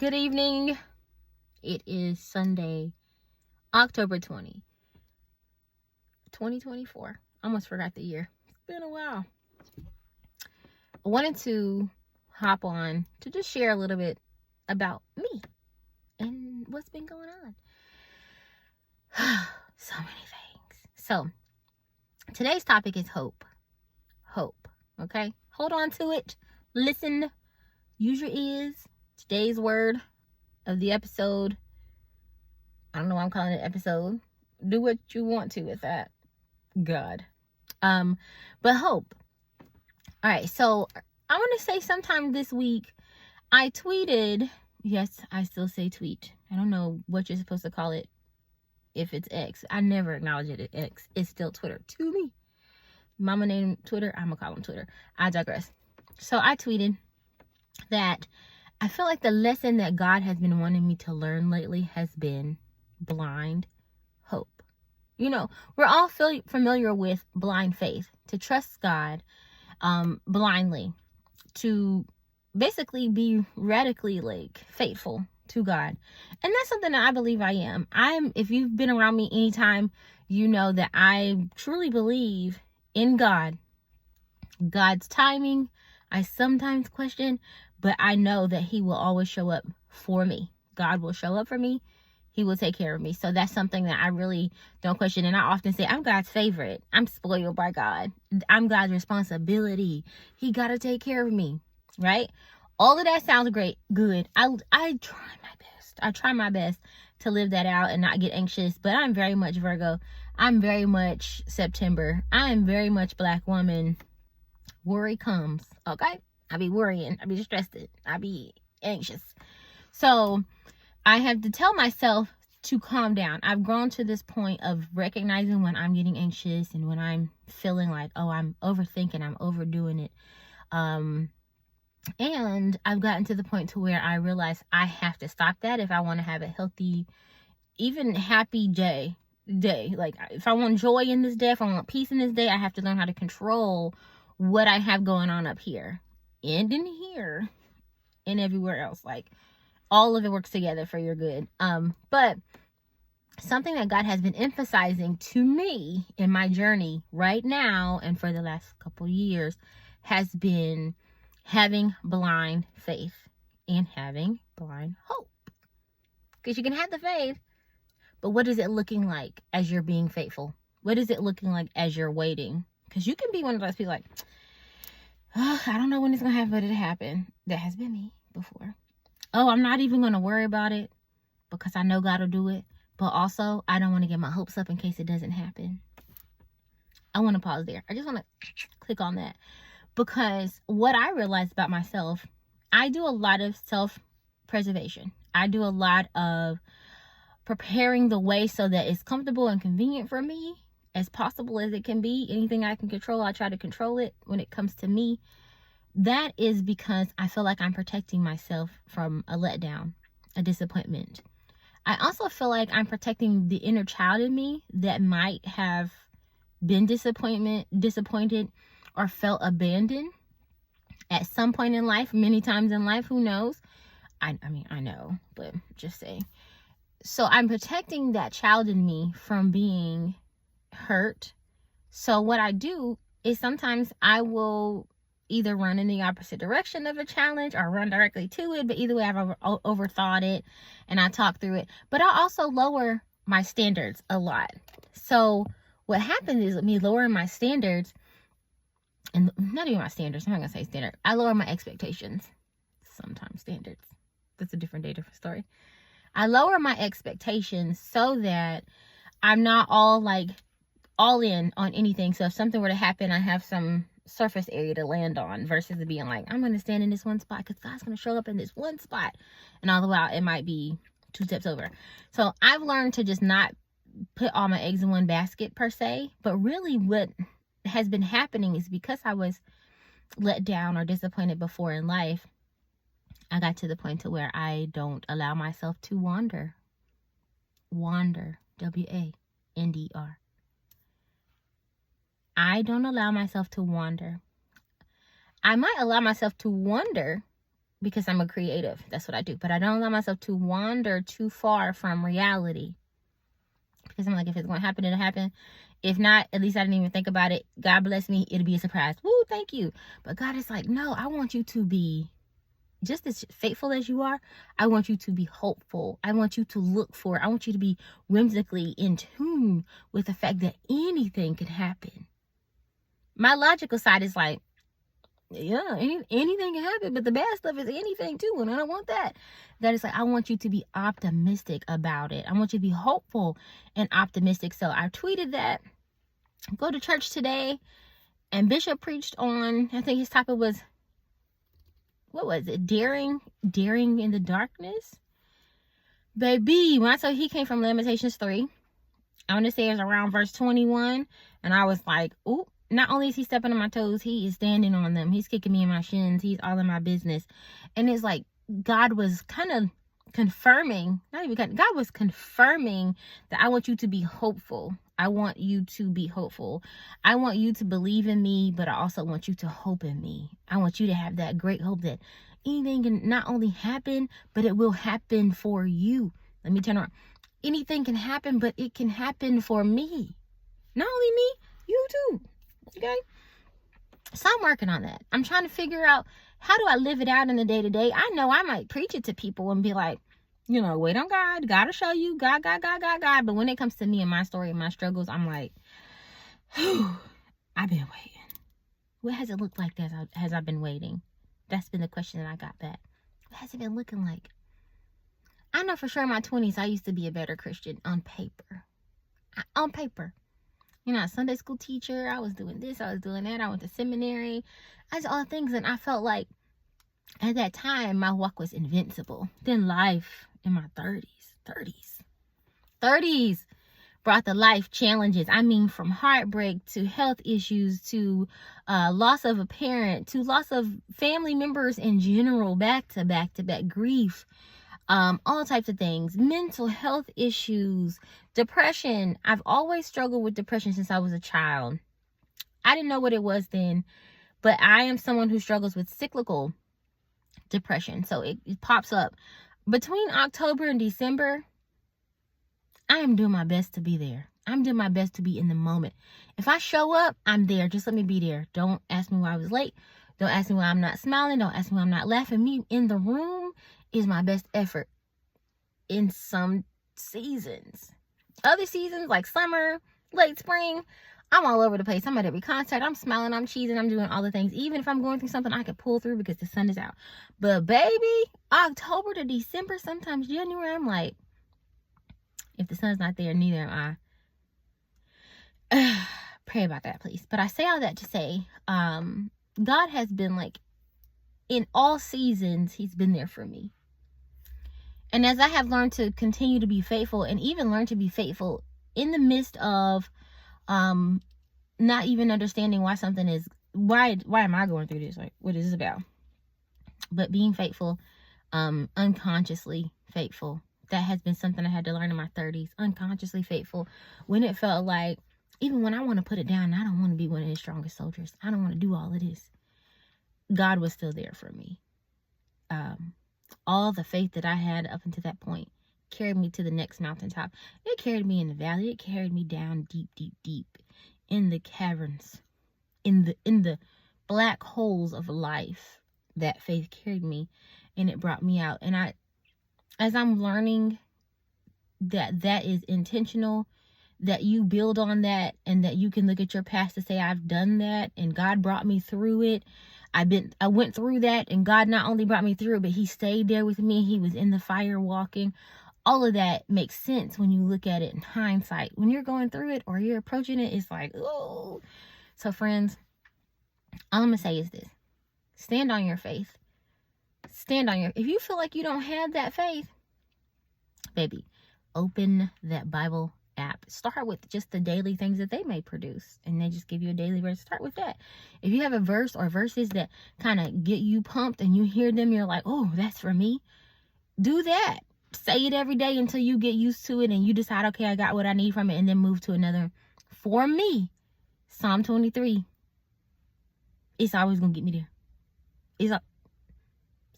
Good evening. It is Sunday, October 2024. Almost forgot the year. It's been a while. I wanted to hop on to just share a little bit about me and what's been going on. So many things. So, today's topic is hope. Hope. Okay? Hold on to it. Listen. Use your ears. Today's word of the episode. I don't know why I'm calling it episode. Do what you want to with that. God. But hope. All right. So I want to say sometime this week, I tweeted. Yes, I still say tweet. I don't know what you're supposed to call it. If it's X, I never acknowledge it as X. It's still Twitter to me. Mama named Twitter. I'm gonna call him Twitter. I digress. So I tweeted that I feel like the lesson that God has been wanting me to learn lately has been blind hope. You know, we're all familiar with blind faith, to trust God blindly, to basically be radically faithful to God. And that's something that I believe I am. If you've been around me anytime, you know that I truly believe in God, God's timing. I sometimes question, but I know that he will always show up for me. God will show up for me. He will take care of me. So that's something that I really don't question. And I often say, I'm God's favorite. I'm spoiled by God. I'm God's responsibility. He got to take care of me, right? All of that sounds great, good. I try my best. I try my best to live that out and not get anxious. But I'm very much Virgo. I'm very much September. I am very much Black woman. Worry comes, okay? I be worrying. I be stressed. I be anxious. So I have to tell myself to calm down. I've grown to this point of recognizing when I'm getting anxious and when I'm feeling like, oh, I'm overthinking, I'm overdoing it. And I've gotten to the point to where I realize I have to stop that if I want to have a healthy, even happy day. Like if I want joy in this day, if I want peace in this day, I have to learn how to control what I have going on up here and in here and everywhere else. Like all of it works together for your good. But something that God has been emphasizing to me in my journey right now and for the last couple years has been having blind faith and having blind hope. Because you can have the faith, but what is it looking like as you're being faithful? What is it looking like as you're waiting? Because you can be one of those people like, oh, I don't know when it's going to happen, but it'll happen. That has been me before. Oh, I'm not even going to worry about it because I know God will do it. But also, I don't want to get my hopes up in case it doesn't happen. I want to pause there. I just want to click on that. Because what I realized about myself, I do a lot of self-preservation. I do a lot of preparing the way so that it's comfortable and convenient for me as possible as it can be. Anything I can control, I try to control it when it comes to me. That is because I feel like I'm protecting myself from a letdown, a disappointment. I also feel like I'm protecting the inner child in me that might have been disappointed or felt abandoned at some point in life, many times in life, who knows? I mean, I know, but just saying. So I'm protecting that child in me from being hurt. So what I do is sometimes I will either run in the opposite direction of a challenge or run directly to it, but either way I've overthought it and I talk through it. But I also lower my standards a lot. So what happens is with me lowering my standards, and not even my standards, I'm not gonna say standard, I lower my expectations. Sometimes standards, that's a different day, different story. I lower my expectations so that I'm not all in on anything. So if something were to happen, I have some surface area to land on versus it being like, I'm going to stand in this one spot because God's going to show up in this one spot. And all the while, it might be 2 steps over. So I've learned to just not put all my eggs in one basket per se. But really what has been happening is because I was let down or disappointed before in life, I got to the point to where I don't allow myself to wander. Wander. W-A-N-D-R. I don't allow myself to wander. I might allow myself to wonder because I'm a creative. That's what I do. But I don't allow myself to wander too far from reality, because I'm like, if it's going to happen, it'll happen. If not, at least I didn't even think about it. God bless me. It'll be a surprise. Woo, thank you. But God is like, no, I want you to be just as faithful as you are. I want you to be hopeful. I want you to look for it. I want you to be whimsically in tune with the fact that anything can happen. My logical side is like, yeah, anything can happen, but the bad stuff is anything too, and I don't want that. That is like, I want you to be optimistic about it. I want you to be hopeful and optimistic. So I tweeted that. Go to church today, and Bishop preached on, I think his topic was, what was it? Daring in the darkness. Baby, when I saw he came from Lamentations 3, I want to say it was around verse 21, and I was like, ooh. Not only is he stepping on my toes, he is standing on them. He's kicking me in my shins. He's all in my business. And it's like God was kind of confirming, God was confirming that I want you to be hopeful. I want you to be hopeful. I want you to believe in me, but I also want you to hope in me. I want you to have that great hope that anything can not only happen, but it will happen for you. Let me turn around. Anything can happen, but it can happen for me. Not only me, you too. Okay, so I'm working on that. I'm trying to figure out, how do I live it out in the day-to-day? I know I might preach it to people and be like, wait on God. God will show you. God. But when it comes to me and my story and my struggles, I'm like, whew, I've been waiting. What has it looked like as I've been waiting? That's been the question that I got back. What has it been looking like? I know for sure in my 20s, I used to be a better Christian on paper. A Sunday school teacher. I was doing this. I was doing that. I went to seminary. I did all the things. And I felt like at that time, my walk was invincible. Then life in my 30s brought the life challenges. I mean, from heartbreak to health issues to loss of a parent to loss of family members in general, back to back grief. All types of things, mental health issues, depression. I've always struggled with depression since I was a child. I didn't know what it was then, but I am someone who struggles with cyclical depression. So it pops up. Between October and December, I am doing my best to be there. I'm doing my best to be in the moment. If I show up, I'm there. Just let me be there. Don't ask me why I was late. Don't ask me why I'm not smiling. Don't ask me why I'm not laughing. Me in the room is my best effort in some seasons. Other seasons, like summer, late spring, I'm all over the place. I'm at every concert. I'm smiling. I'm cheesing. I'm doing all the things. Even if I'm going through something, I can pull through because the sun is out. But baby, October to December, sometimes January, I'm like, if the sun's not there, neither am I. Pray about that, please. But I say all that to say, God has been like, in all seasons, he's been there for me. And as I have learned to continue to be faithful, and even learn to be faithful in the midst of not even understanding why something is, why am I going through this? Like, what is this about? But being faithful, unconsciously faithful. That has been something I had to learn in my 30s. Unconsciously faithful. When it felt like, even when I want to put it down, I don't want to be one of his strongest soldiers. I don't want to do all of this. God was still there for me. All the faith that I had up until that point carried me to the next mountaintop. It carried me in the valley. It carried me down deep in the caverns, in the black holes of life. That faith carried me, and it brought me out. And as I'm learning that is intentional, that you build on that, and that you can look at your past to say, I've done that, and God brought me through it. I went through that, and God not only brought me through it, but he stayed there with me. He was in the fire walking. All of that makes sense when you look at it in hindsight. When you're going through it or you're approaching it, it's like, oh. So friends, all I'm going to say is this. Stand on your faith. If you feel like you don't have that faith, baby, open that Bible app. Start with just the daily things that they may produce, and they just give you a daily verse. Start with that. If you have a verse or verses that kind of get you pumped and you hear them, you're like, oh, that's for me. Do that. Say it every day until you get used to it and you decide, okay, I got what I need from it, and then move to another. For me, Psalm 23, it's always gonna get me there.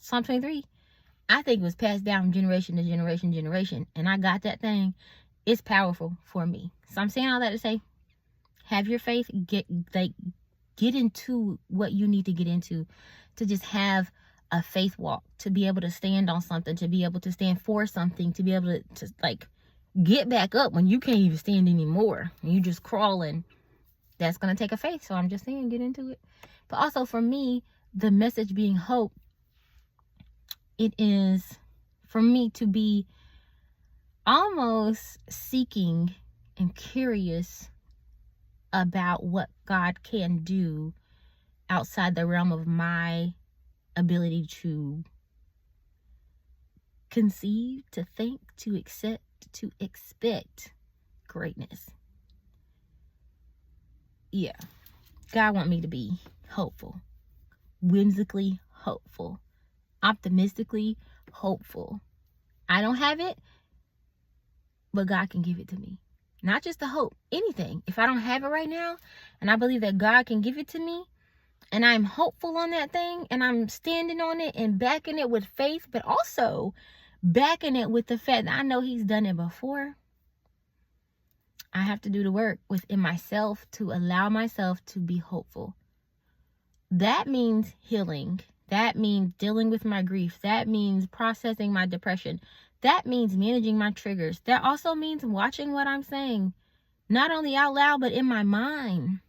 Psalm 23, I think it was passed down from generation to generation. And I got that thing. It's powerful for me. So I'm saying all that to say, have your faith, get into what you need to get into, to just have a faith walk, to be able to stand on something, to be able to stand for something, to be able to like get back up when you can't even stand anymore and you just crawling. That's going to take a faith. So I'm just saying, get into it. But also for me, the message being hope, it is for me to be almost seeking and curious about what God can do outside the realm of my ability to conceive, to think, to accept, to expect greatness. Yeah, God want me to be hopeful, whimsically hopeful, optimistically hopeful. I don't have it, but God can give it to me. Not just the hope, anything. If I don't have it right now, and I believe that God can give it to me, and I'm hopeful on that thing, and I'm standing on it and backing it with faith, but also backing it with the fact that I know He's done it before, I have to do the work within myself to allow myself to be hopeful. That means healing. That means dealing with my grief. That means processing my depression. That means managing my triggers. That also means watching what I'm saying, not only out loud, but in my mind.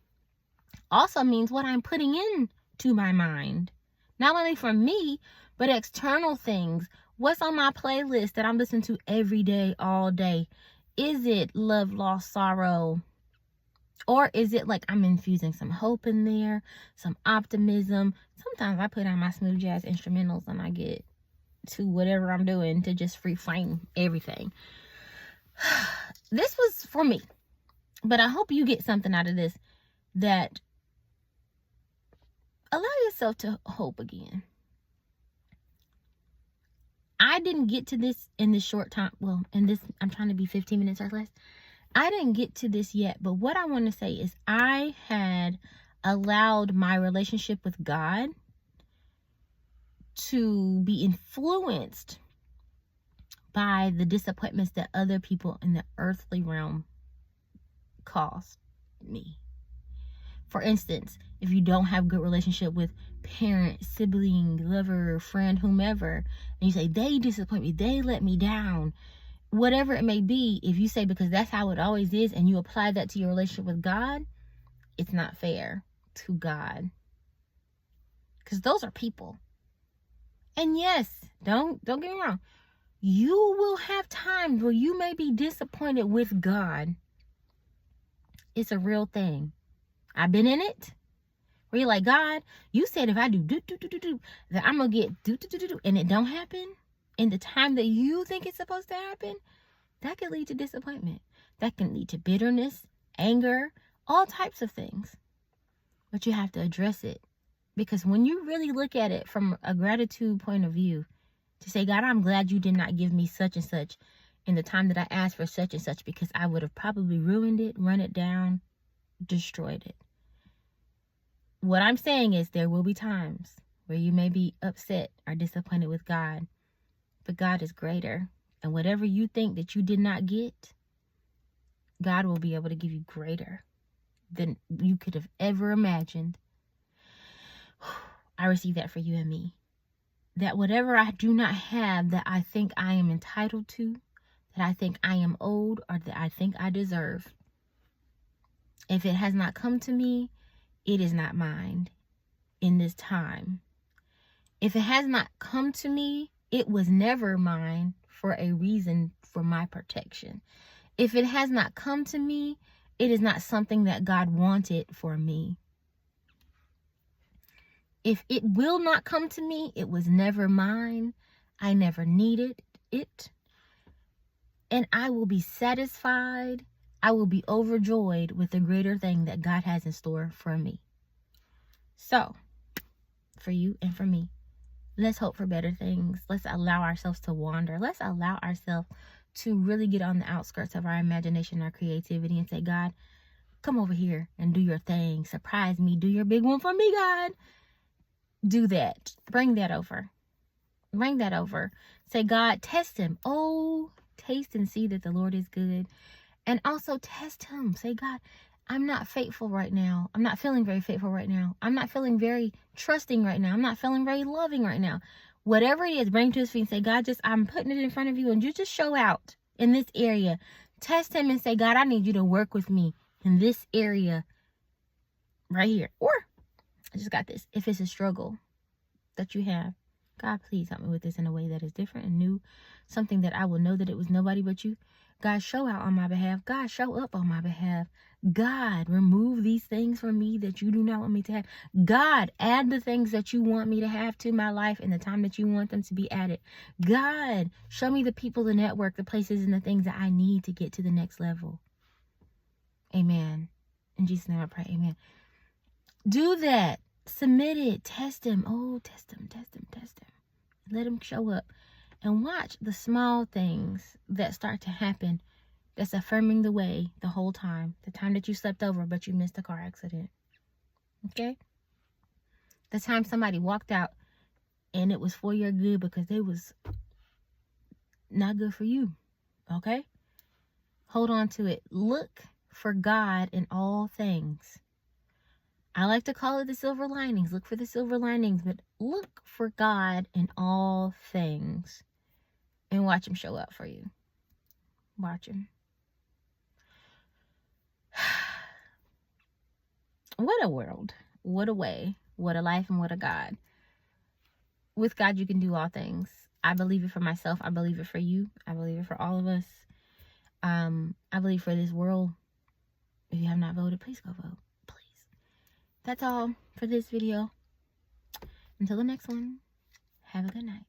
Also means what I'm putting into my mind, not only for me, but external things. What's on my playlist that I'm listening to every day, all day? Is it love, loss, sorrow? Or is it like I'm infusing some hope in there, some optimism? Sometimes I put on my smooth jazz instrumentals and I get to whatever I'm doing to just free flame everything. This was for me, but I hope you get something out of this, that allow yourself to hope again. I didn't get to this in this short time. Well, in this, I'm trying to be 15 minutes or less. I didn't get to this yet, but what I want to say is I had allowed my relationship with God to be influenced by the disappointments that other people in the earthly realm caused me. For instance, if you don't have a good relationship with parent, sibling, lover, friend, whomever, and you say, they disappoint me, they let me down, whatever it may be, if you say, because that's how it always is, and you apply that to your relationship with God, it's not fair to God. Because those are people. And yes, don't get me wrong. You will have times where you may be disappointed with God. It's a real thing. I've been in it. Where you're like, God, you said if I do that I'm going to get do, and it don't happen in the time that you think it's supposed to happen. That can lead to disappointment. That can lead to bitterness, anger, all types of things. But you have to address it. Because when you really look at it from a gratitude point of view, to say, God, I'm glad you did not give me such and such in the time that I asked for such and such, because I would have probably ruined it, run it down, destroyed it. What I'm saying is there will be times where you may be upset or disappointed with God, but God is greater. And whatever you think that you did not get, God will be able to give you greater than you could have ever imagined. I receive that for you and me. That whatever I do not have that I think I am entitled to, that I think I am owed, or that I think I deserve, if it has not come to me, it is not mine in this time. If it has not come to me, it was never mine for a reason, for my protection. If it has not come to me, it is not something that God wanted for me. If it will not come to me, it was never mine. I never needed it. And I will be satisfied. I will be overjoyed with the greater thing that God has in store for me. So, for you and for me, let's hope for better things. Let's allow ourselves to wander. Let's allow ourselves to really get on the outskirts of our imagination, our creativity, and say, God, come over here and do your thing. Surprise me. Do your big one for me, God. Do that. Bring that over. Bring that over. Say, God, test him. Oh, taste and see that the Lord is good. And also test him. Say, God, I'm not faithful right now. I'm not feeling very faithful right now. I'm not feeling very trusting right now. I'm not feeling very loving right now. Whatever it is, bring to his feet and say, God, I'm putting it in front of you, and you just show out in this area. Test him and say, God, I need you to work with me in this area right here. Or, I just got this. If it's a struggle that you have, God, please help me with this in a way that is different and new. Something that I will know that it was nobody but you. God, show out on my behalf. God, show up on my behalf. God, remove these things from me that you do not want me to have. God, add the things that you want me to have to my life in the time that you want them to be added. God, show me the people, the network, the places, and the things that I need to get to the next level. Amen. In Jesus' name I pray. Amen. Do that. Submit it. Test him. Oh, test him, test him, test him. Let him show up. And watch the small things that start to happen that's affirming the way the whole time. The time that you slept over but you missed a car accident. Okay? The time somebody walked out and it was for your good because they was not good for you. Okay? Hold on to it. Look for God in all things. I like to call it the silver linings. Look for the silver linings, but look for God in all things. And watch him show up for you. Watch him. What a world. What a way. What a life and what a God. With God, you can do all things. I believe it for myself. I believe it for you. I believe it for all of us. I believe for this world. If you have not voted, please go vote. Please. That's all for this video. Until the next one, have a good night.